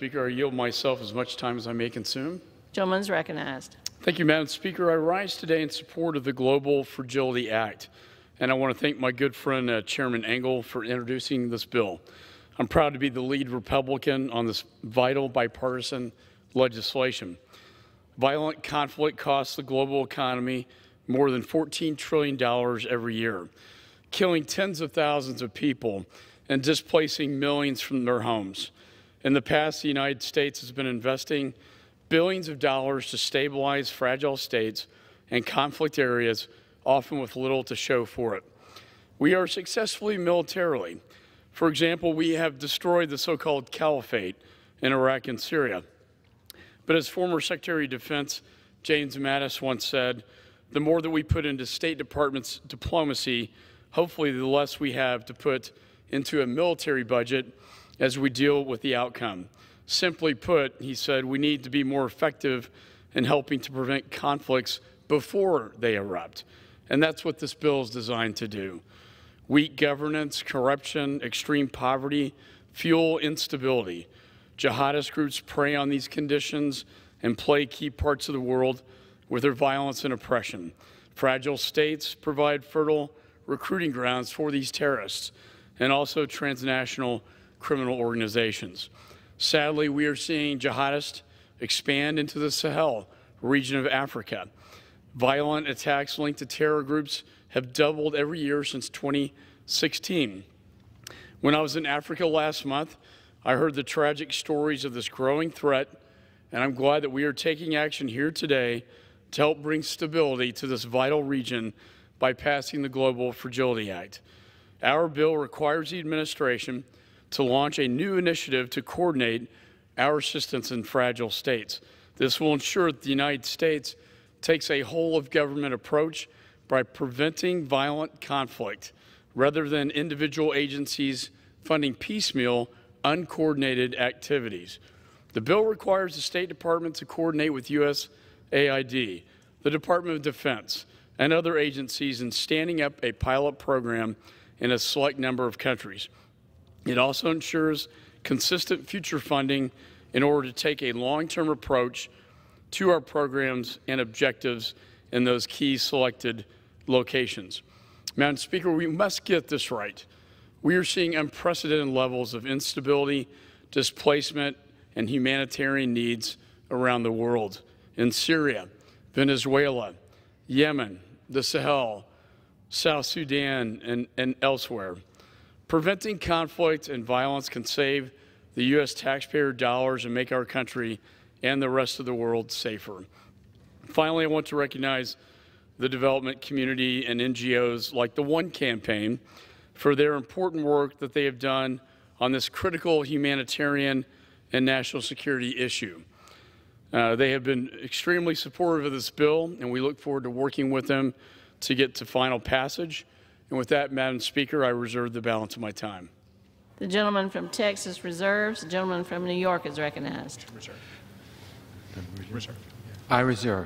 Speaker. I yield myself as much time as I may consume. Gentleman is recognized. Thank you, Madam Speaker. I rise today in support of the Global Fragility Act, and I want to thank my good friend Chairman Engel for introducing this bill. I'm proud to be the lead Republican on this vital bipartisan legislation. Violent conflict costs the global economy more than $14 trillion every year, killing tens of thousands of people and displacing millions from their homes. In the past, the United States has been investing billions of dollars to stabilize fragile states and conflict areas, often with little to show for it. We are successfully militarily. For example, we have destroyed the so-called caliphate in Iraq and Syria. But as former Secretary of Defense James Mattis once said, the more that we put into State Department's diplomacy, hopefully the less we have to put into a military budget as we deal with the outcome. Simply put, he said, we need to be more effective in helping to prevent conflicts before they erupt. And that's what this bill is designed to do. Weak governance, corruption, extreme poverty, fuel instability. Jihadist groups prey on these conditions and plague key parts of the world with their violence and oppression. Fragile states provide fertile recruiting grounds for these terrorists and also transnational criminal organizations. Sadly, we are seeing jihadists expand into the Sahel region of Africa. Violent attacks linked to terror groups have doubled every year since 2016. When I was in Africa last month, I heard the tragic stories of this growing threat, and I'm glad that we are taking action here today to help bring stability to this vital region by passing the Global Fragility Act. Our bill requires the administration to launch a new initiative to coordinate our assistance in fragile states. This will ensure that the United States takes a whole-of-government approach by preventing violent conflict rather than individual agencies funding piecemeal, uncoordinated activities. The bill requires the State Department to coordinate with USAID, the Department of Defense, and other agencies in standing up a pilot program in a select number of countries. It also ensures consistent future funding in order to take a long-term approach to our programs and objectives in those key selected locations. Madam Speaker, we must get this right. We are seeing unprecedented levels of instability, displacement, and humanitarian needs around the world. In Syria, Venezuela, Yemen, the Sahel, South Sudan, and elsewhere. Preventing conflict and violence can save the U.S. taxpayer dollars and make our country and the rest of the world safer. Finally, I want to recognize the development community and NGOs like the One Campaign for their important work that they have done on this critical humanitarian and national security issue. They have been extremely supportive of this bill, and we look forward to working with them to get to final passage. And with that, Madam Speaker, I reserve the balance of my time. The gentleman from Texas reserves. The gentleman from New York is recognized. I reserve.